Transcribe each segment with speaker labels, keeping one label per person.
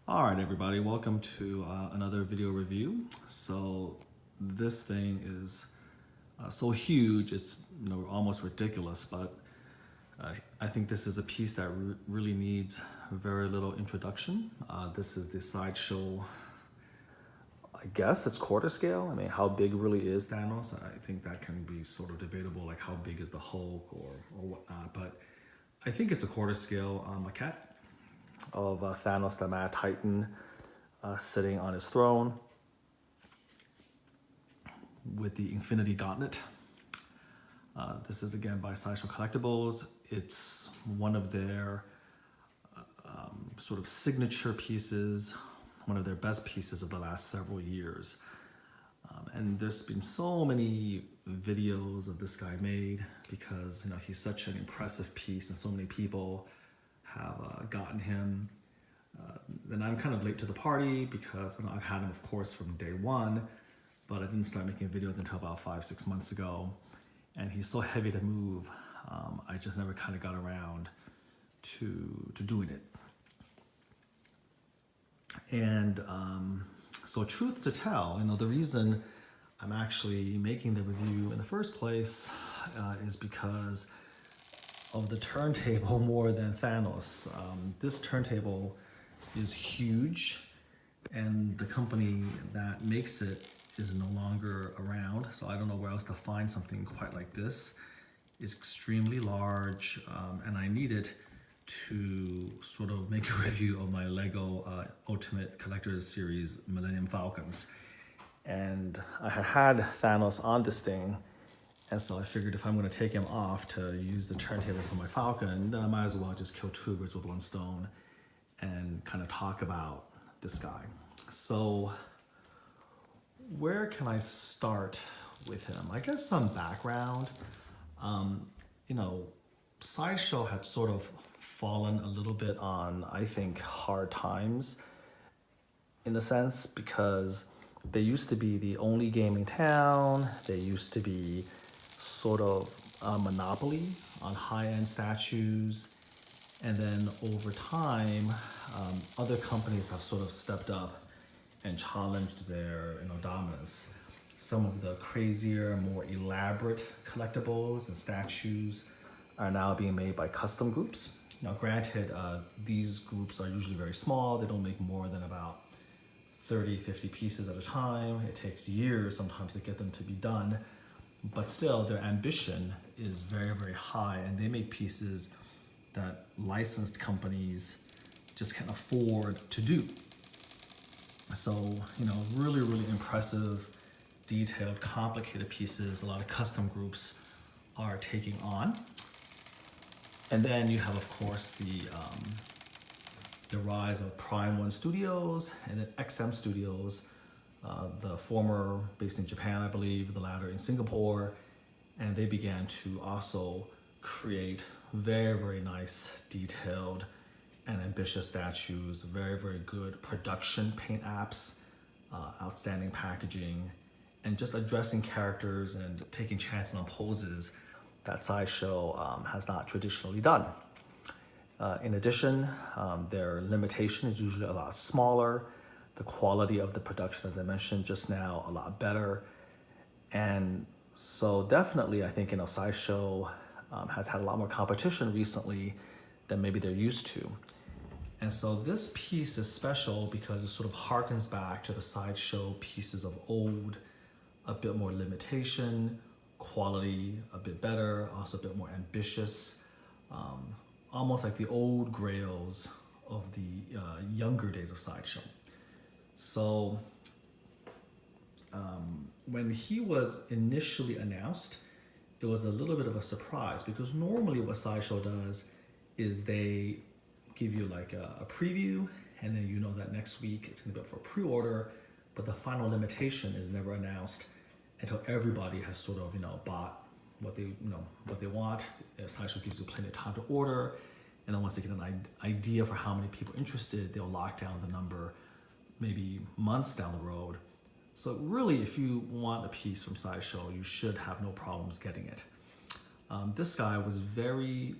Speaker 1: All right, everybody, welcome to another video review. So this thing is so huge, it's almost ridiculous, but I think this is a piece that really needs very little introduction. This is the Sideshow, I guess it's quarter scale. I mean, how big really is Thanos? I think that can be sort of debatable, like how big is the Hulk or whatnot, but I think it's a quarter scale maquette of Thanos, the Mad Titan, sitting on his throne with the Infinity Gauntlet. This is again by Sideshow Collectibles. It's one of their sort of signature pieces, one of their best pieces of the last several years. And there's been so many videos of this guy made because he's such an impressive piece and so many people have gotten him. Then I'm kind of late to the party because I've had him, of course, from day one, but I didn't start making videos until about 5-6 months ago. And he's so heavy to move, I just never kind of got around to doing it. And so truth to tell, the reason I'm actually making the review in the first place is because of the turntable more than Thanos. This turntable is huge, and the company that makes it is no longer around, so I don't know where else to find something quite like this. It's extremely large, and I need it to sort of make a review of my Lego Ultimate Collector's Series Millennium Falcons. And I had Thanos on this thing, and so I figured if I'm going to take him off to use the turntable for my Falcon, then I might as well just kill two birds with one stone and kind of talk about this guy. So where can I start with him? I guess some background. Sideshow had sort of fallen a little bit on, I think, hard times in a sense, because they used to be the only game in town. They used to be sort of a monopoly on high-end statues. And then over time, other companies have sort of stepped up and challenged their dominance. Some of the crazier, more elaborate collectibles and statues are now being made by custom groups. Now granted, these groups are usually very small. They don't make more than about 30-50 pieces at a time. It takes years sometimes to get them to be done, but still their ambition is very, very high, and they make pieces that licensed companies just can't afford to do. So, really, really impressive, detailed, complicated pieces a lot of custom groups are taking on. And then you have, of course, the rise of Prime 1 Studios and then XM Studios, the former based in Japan, I believe, the latter in Singapore, and they began to also create very, very nice, detailed, and ambitious statues, very, very good production paint apps, outstanding packaging, and just addressing characters and taking chances on poses that Sideshow has not traditionally done. In addition, their limitation is usually a lot smaller. The quality of the production, as I mentioned just now, a lot better. And so definitely, I think, Sideshow has had a lot more competition recently than maybe they're used to. And so this piece is special because it sort of harkens back to the Sideshow pieces of old, a bit more limitation, quality a bit better, also a bit more ambitious, almost like the old grails of the younger days of Sideshow. So when he was initially announced, it was a little bit of a surprise because normally what Sideshow does is they give you like a preview, and then that next week it's gonna be up for pre-order, but the final limitation is never announced until everybody has sort of bought what they want. Sideshow gives you plenty of time to order, and then once they get an idea for how many people are interested, they'll lock down the number maybe months down the road. So really, if you want a piece from Sideshow, you should have no problems getting it. This guy was very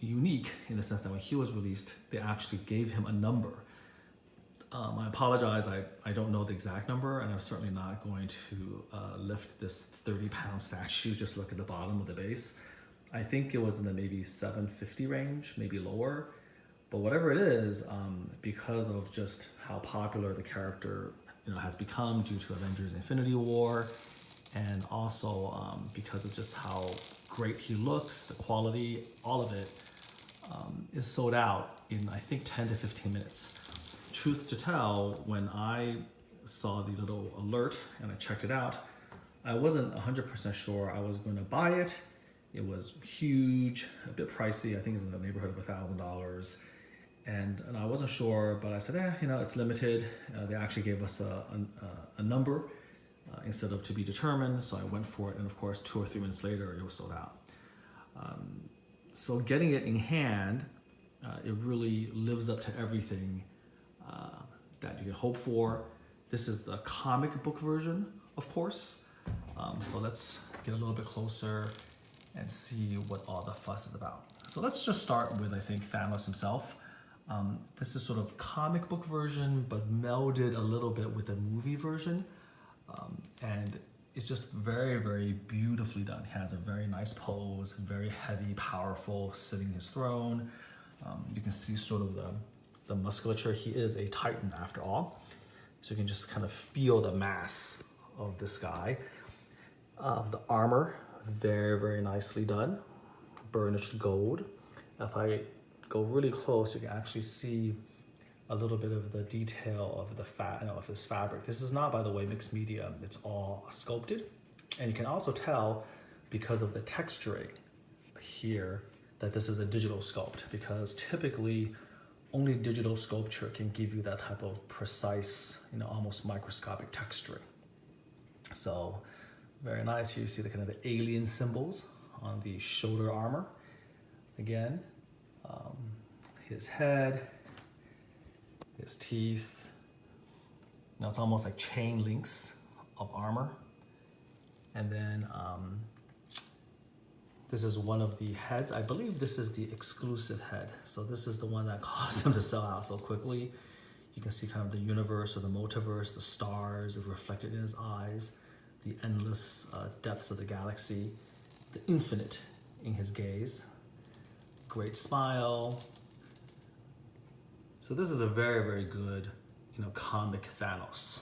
Speaker 1: unique in the sense that when he was released, they actually gave him a number. I apologize, I don't know the exact number, and I'm certainly not going to lift this 30-pound statue. Just look at the bottom of the base. I think it was in the maybe 750 range, maybe lower. But whatever it is, because of just how popular the character has become due to Avengers Infinity War, and also because of just how great he looks, the quality, all of it is sold out in, I think, 10 to 15 minutes. Truth to tell, when I saw the little alert and I checked it out, I wasn't 100% sure I was going to buy it. It was huge, a bit pricey. I think it's in the neighborhood of $1,000. And I wasn't sure, but I said, it's limited. They actually gave us a number instead of to be determined. So I went for it. And of course, 2 or 3 minutes later, it was sold out. So getting it in hand, it really lives up to everything that you can hope for. This is the comic book version, of course. So let's get a little bit closer and see what all the fuss is about. So let's just start with, I think, Thanos himself. This is sort of comic book version, but melded a little bit with the movie version. And it's just very, very beautifully done. He has a very nice pose, very heavy, powerful, sitting his throne. You can see sort of the musculature. He is a Titan after all. So you can just kind of feel the mass of this guy. The armor, very, very nicely done. Burnished gold. If I go really close, you can actually see a little bit of the detail of of his fabric. This is not, by the way, mixed media. It's all sculpted. And you can also tell, because of the texturing here, that this is a digital sculpt, because typically only digital sculpture can give you that type of precise, almost microscopic texturing. So very nice. Here you see the kind of the alien symbols on the shoulder armor. Again, his head, his teeth. Now it's almost like chain links of armor. And then this is one of the heads. I believe this is the exclusive head. So this is the one that caused them to sell out so quickly. You can see kind of the universe or the multiverse, the stars is reflected in his eyes, the endless depths of the galaxy, the infinite in his gaze. Great smile. So this is a very, very good, comic Thanos.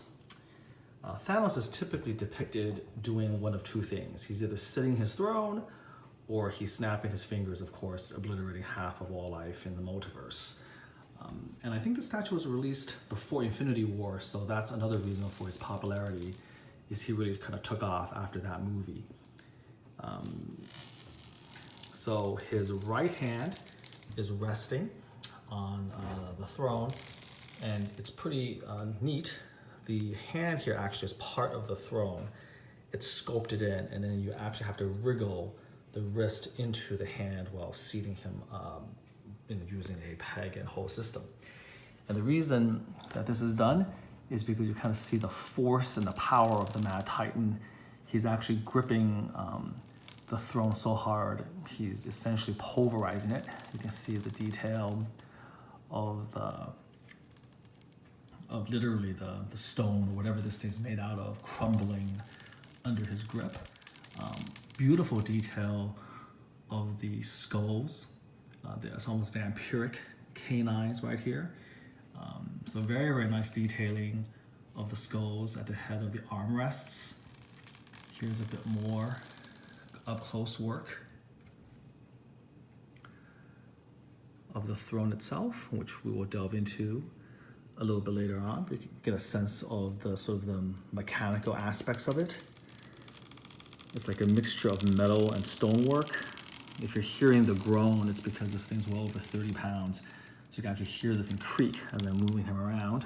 Speaker 1: Thanos is typically depicted doing one of two things. He's either sitting his throne, or he's snapping his fingers, of course, obliterating half of all life in the multiverse. And I think the statue was released before Infinity War, so that's another reason for his popularity, is he really kind of took off after that movie. So his right hand is resting on the throne, and it's pretty neat. The hand here actually is part of the throne. It's sculpted in, and then you actually have to wriggle the wrist into the hand while seating him using a peg and hole system. And the reason that this is done is because you kind of see the force and the power of the Mad Titan. He's actually gripping the throne so hard, he's essentially pulverizing it. You can see the detail of literally the stone, or whatever this thing's made out of, crumbling under his grip. Beautiful detail of the skulls. There's almost vampiric canines right here. So very, very nice detailing of the skulls at the head of the armrests. Here's a bit more up close work of the throne itself, which we will delve into a little bit later on. You can get a sense of the sort of the mechanical aspects of it. It's like a mixture of metal and stonework. If you're hearing the groan, it's because this thing's well over 30 pounds. So you can actually hear the thing creak as they're moving him around.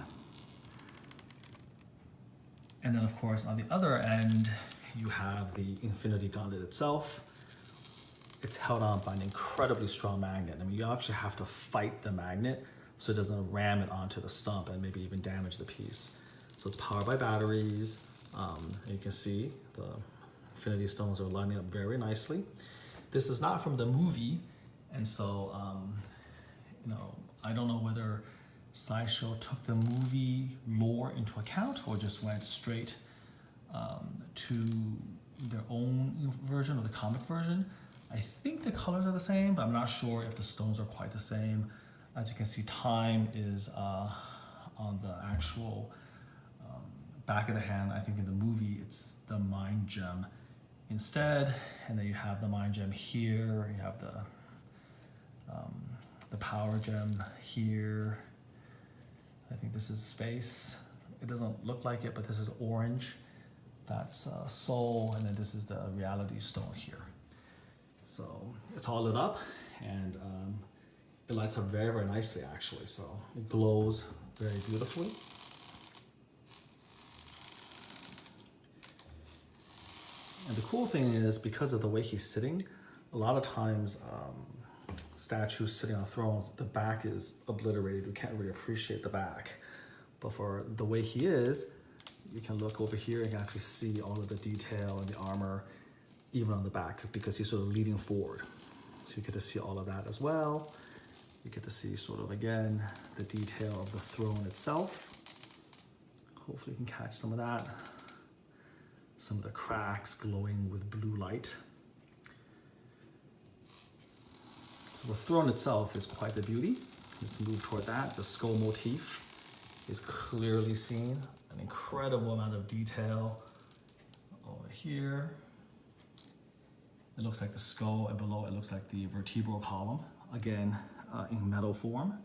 Speaker 1: And then of course, on the other end, you have the Infinity Gauntlet itself. It's held on by an incredibly strong magnet. I mean, you actually have to fight the magnet so it doesn't ram it onto the stump and maybe even damage the piece. So it's powered by batteries. And you can see the Infinity Stones are lining up very nicely. This is not from the movie, and so I don't know whether Sideshow took the movie lore into account or just went straight to their own version or the comic version. I think the colors are the same, but I'm not sure if the stones are quite the same. As you can see, time is on the actual back of the hand. I think in the movie it's the mind gem instead, and then you have the mind gem here. You have the power gem here. I think this is space. It doesn't look like it, but this is orange. That's soul, and then this is the reality stone here. So it's all lit up, and it lights up very, very nicely actually. So it glows very beautifully. And the cool thing is, because of the way he's sitting, a lot of times statues sitting on thrones, the back is obliterated. You can't really appreciate the back. But for the way he is, you can look over here and actually see all of the detail and the armor, even on the back, because he's sort of leaning forward. So you get to see all of that as well. You get to see sort of, again, the detail of the throne itself. Hopefully you can catch some of that. Some of the cracks glowing with blue light. So the throne itself is quite the beauty. Let's move toward that. The skull motif is clearly seen. An incredible amount of detail over here. It looks like the skull, and below it looks like the vertebral column, again, in metal form.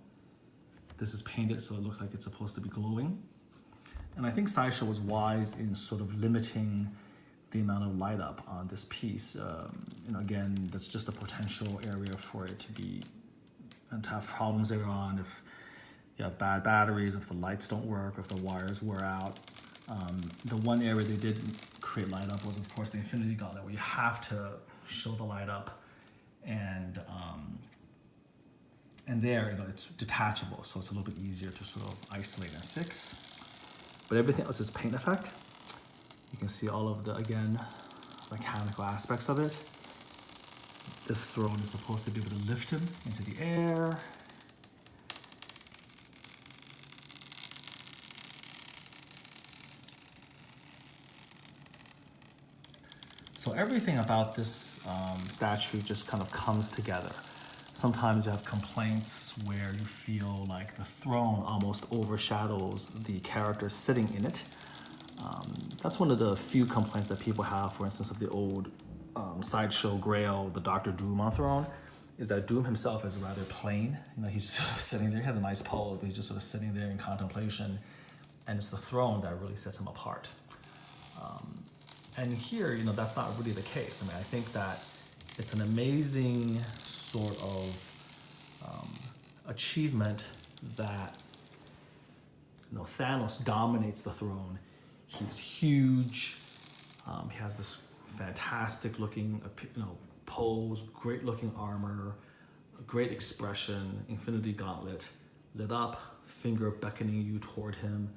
Speaker 1: This is painted, so it looks like it's supposed to be glowing. And I think Sideshow was wise in sort of limiting the amount of light up on this piece. Again, that's just a potential area for it to be, and to have problems later on if you have bad batteries, if the lights don't work, if the wires wear out. The one area they did create light up was, of course, the Infinity Gauntlet, where you have to show the light up, and there, it's detachable, so it's a little bit easier to sort of isolate and fix. But everything else is paint effect. You can see all of the, again, mechanical aspects of it. This throne is supposed to be able to lift him into the air. So everything about this statue just kind of comes together. Sometimes you have complaints where you feel like the throne almost overshadows the character sitting in it. That's one of the few complaints that people have, for instance, of the old Sideshow Grail, the Dr. Doom on throne, is that Doom himself is rather plain. He's just sort of sitting there. He has a nice pose, but he's just sort of sitting there in contemplation. And it's the throne that really sets him apart. And here, that's not really the case. I think that it's an amazing sort of achievement that Thanos dominates the throne. He's huge. He has this fantastic looking pose, great looking armor, great expression, Infinity Gauntlet lit up, finger beckoning you toward him.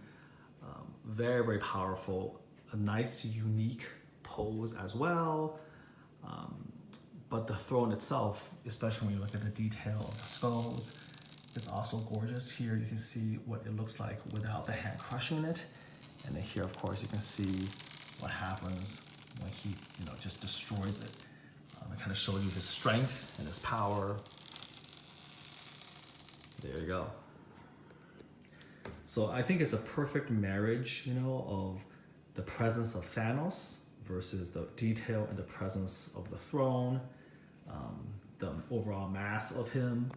Speaker 1: Very, very powerful. A nice, unique pose as well. But the throne itself, especially when you look at the detail of the skulls, is also gorgeous. Here you can see what it looks like without the hand crushing it. And then here, of course, you can see what happens when he just destroys it. It kind of shows you his strength and his power. There you go. So I think it's a perfect marriage, of the presence of Thanos versus the detail and the presence of the throne, the overall mass of him,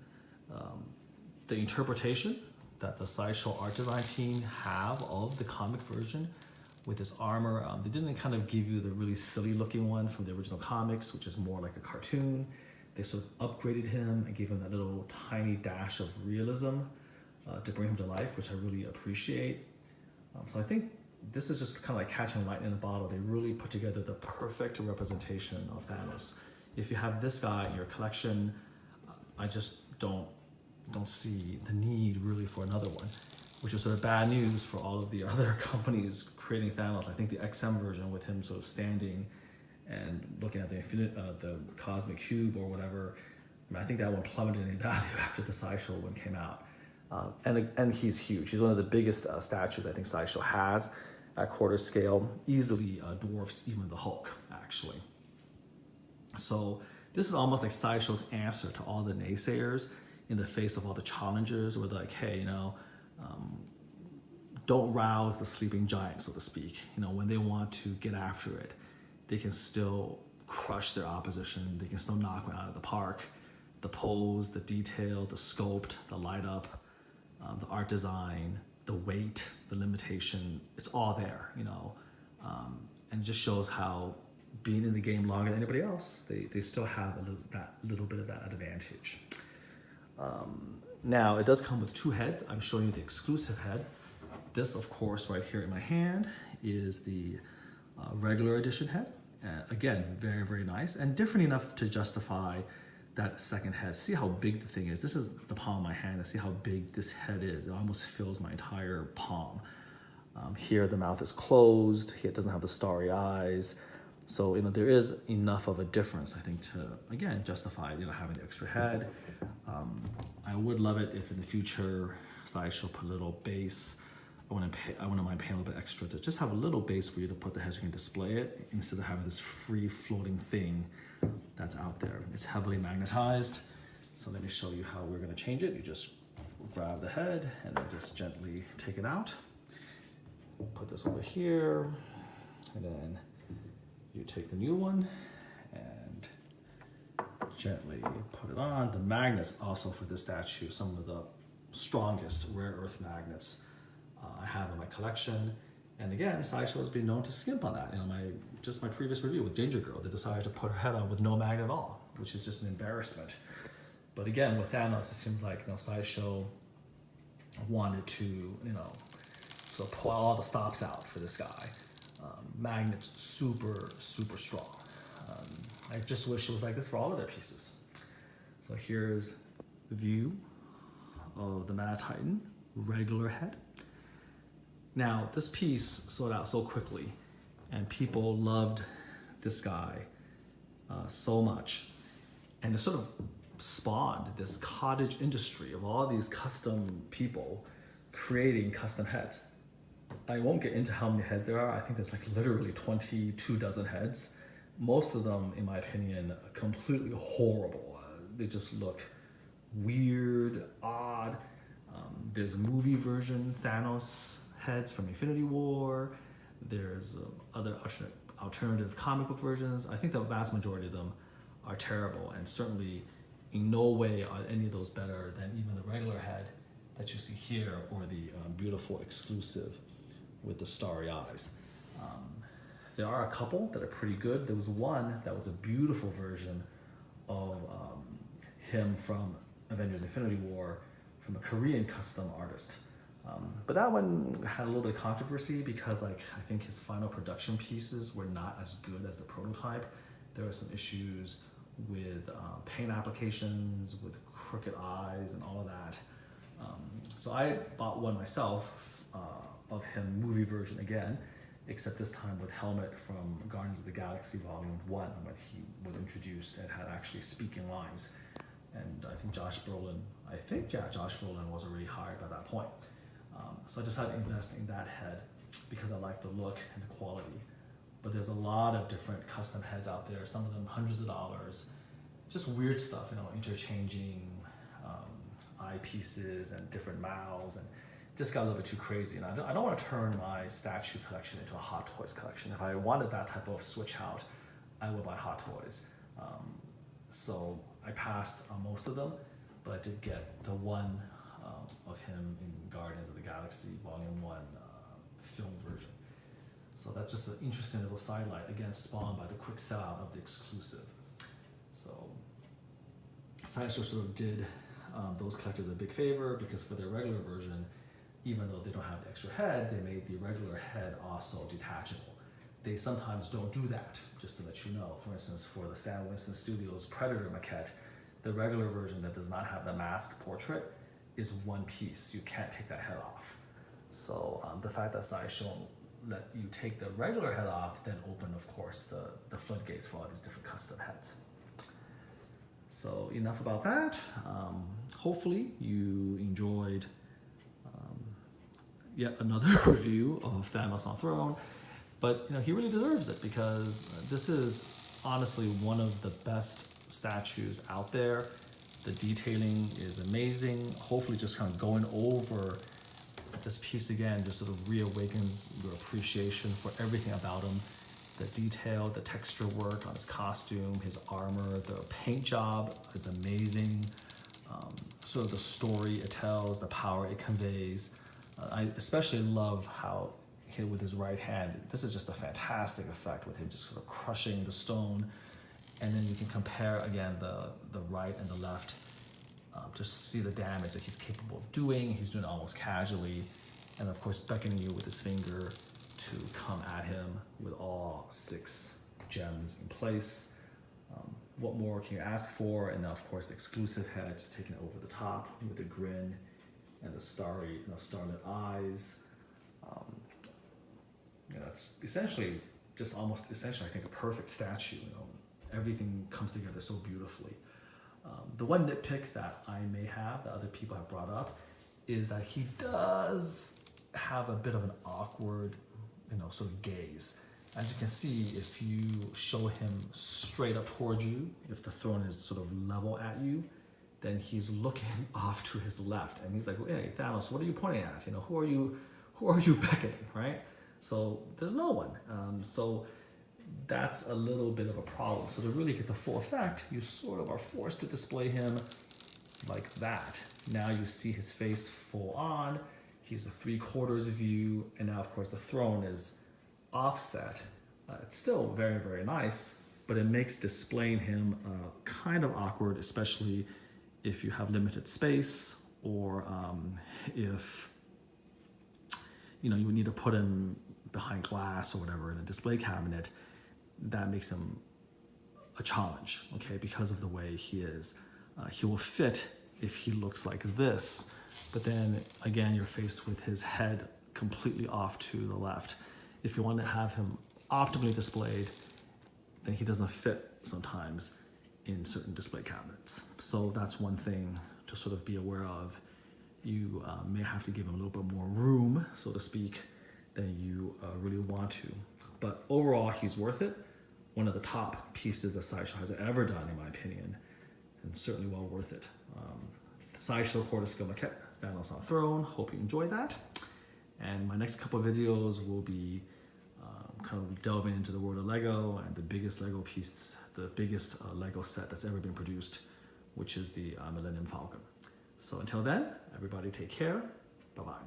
Speaker 1: the interpretation that the Sideshow art design team have of the comic version with his armor. They didn't kind of give you the really silly looking one from the original comics, which is more like a cartoon. They sort of upgraded him and gave him that little tiny dash of realism to bring him to life, which I really appreciate. So I think this is just kind of like catching lightning in a bottle. They really put together the perfect representation of Thanos. If you have this guy in your collection, I just don't see the need really for another one, which is sort of bad news for all of the other companies creating Thanos. I think the XM version with him sort of standing and looking at the cosmic cube or whatever, I think that one plummeted in value after the Sideshow one came out. And he's huge. He's one of the biggest statues I think Sideshow has at quarter scale, easily dwarfs even the Hulk, actually. So this is almost like Sideshow's answer to all the naysayers in the face of all the challengers, where they're like, hey, don't rouse the sleeping giant, so to speak. When they want to get after it, they can still crush their opposition. They can still knock one out of the park. The pose, the detail, the sculpt, the light up, the art design, the weight, the limitation, it's all there, and it just shows how being in the game longer than anybody else, they still have that little bit of that advantage. Now, it does come with 2 heads. I'm showing you the exclusive head. This, of course, right here in my hand is the regular edition head. Again, very, very nice and different enough to justify that second head. See how big the thing is. This is the palm of my hand, and see how big this head is. It almost fills my entire palm. Here, the mouth is closed. Here, it doesn't have the starry eyes. So, there is enough of a difference, I think, to, again, justify, having the extra head. I would love it if in the future, Sideshow put a little base. I wouldn't mind paying a little bit extra to just have a little base for you to put the head so you can display it, instead of having this free floating thing that's out there. It's heavily magnetized. So let me show you how we're gonna change it. You just grab the head and then just gently take it out. Put this over here, and then you take the new one and gently put it on. The magnets also for this statue, some of the strongest rare earth magnets I have in my collection. And again, Sideshow has been known to skimp on that. My previous review with Ginger Girl, they decided to put her head on with no magnet at all, which is just an embarrassment. But again, with Thanos, it seems like Sideshow wanted to, sort of pull all the stops out for this guy. Magnets super, super strong. I just wish it was like this for all of their pieces. So here's the view of the Mad Titan regular head. Now, this piece sold out so quickly, and people loved this guy so much, and it sort of spawned this cottage industry of all these custom people creating custom heads. I won't get into how many heads there are. I think there's like literally 22 dozen heads. Most of them, in my opinion, are completely horrible. They just look weird, odd. There's a movie version Thanos heads from Infinity War. There's other alternative comic book versions. I think the vast majority of them are terrible, and certainly in no way are any of those better than even the regular head that you see here, or the beautiful exclusive with the starry eyes. There are a couple that are pretty good. There was one that was a beautiful version of him from Avengers Infinity War, from a Korean custom artist. But that one had a little bit of controversy because I think his final production pieces were not as good as the prototype. There were some issues with paint applications, with crooked eyes and all of that. So I bought one myself of him, movie version again, except this time with helmet from Guardians of the Galaxy Volume 1, when he was introduced and had actually speaking lines. And I think Josh Brolin was already hired by that point. So I decided to invest in that head because I like the look and the quality. But there's a lot of different custom heads out there, some of them hundreds of dollars, just weird stuff, interchanging eyepieces and different mouths, and just got a little bit too crazy. And I don't want to turn my statue collection into a Hot Toys collection. If I wanted that type of switch out, I would buy Hot Toys. So I passed on most of them, but I did get the one of him in Guardians of the Galaxy Volume 1 film version. So that's just an interesting little sidelight, again, spawned by the quick sellout of the exclusive. So Sideshow sort of did those collectors a big favor, because for their regular version, even though they don't have the extra head, they made the regular head also detachable. They sometimes don't do that, just to let you know. For instance, for the Stan Winston Studios Predator maquette, the regular version that does not have the masked portrait is one piece. You can't take that head off. So the fact that Sideshow let you take the regular head off then opened, of course, the floodgates for all these different custom heads. So enough about that. Hopefully you enjoyed yet another review of Thanos on Throne. But he really deserves it, because this is honestly one of the best statues out there. The detailing is amazing. Hopefully just kind of going over this piece again just sort of reawakens your appreciation for everything about him. The detail, the texture work on his costume, his armor, the paint job is amazing. Sort of the story it tells, the power it conveys. I especially love how with his right hand, this is just a fantastic effect with him just sort of crushing the stone. And then you can compare again the right and the left, to see the damage that he's capable of doing. He's doing it almost casually, and of course beckoning you with his finger to come at him with all 6 gems in place. What more can you ask for? And then of course the exclusive head just taken over the top with the grin and the starry, starlit eyes. It's essentially just almost essentially I think a perfect statue. Everything comes together so beautifully. The one nitpick that I may have that other people have brought up is that he does have a bit of an awkward, sort of gaze. As you can see, if you show him straight up towards you, if the throne is sort of level at you, then he's looking off to his left, and he's like, "Hey, Thanos, what are you pointing at? Who are you beckoning?" Right? So there's no one. So that's a little bit of a problem. So to really get the full effect, you sort of are forced to display him like that. Now you see his face full on. He's a 3/4 view, and now of course the throne is offset. It's still very, very nice, but it makes displaying him kind of awkward, especially if you have limited space, or if you would need to put him behind glass or whatever in a display cabinet. That makes him a challenge, okay, because of the way he is. He will fit if he looks like this, but then again, you're faced with his head completely off to the left. If you want to have him optimally displayed, then he doesn't fit sometimes in certain display cabinets. So that's one thing to sort of be aware of. You may have to give him a little bit more room, so to speak, than you really want to. But overall, he's worth it. One of the top pieces that Sideshow has ever done, in my opinion, and certainly well worth it. Sideshow quarter scale maquette, Thanos on Throne. Hope you enjoyed that. And my next couple of videos will be kind of delving into the world of Lego and the biggest Lego piece, the biggest Lego set that's ever been produced, which is the Millennium Falcon. So until then, everybody take care. Bye-bye.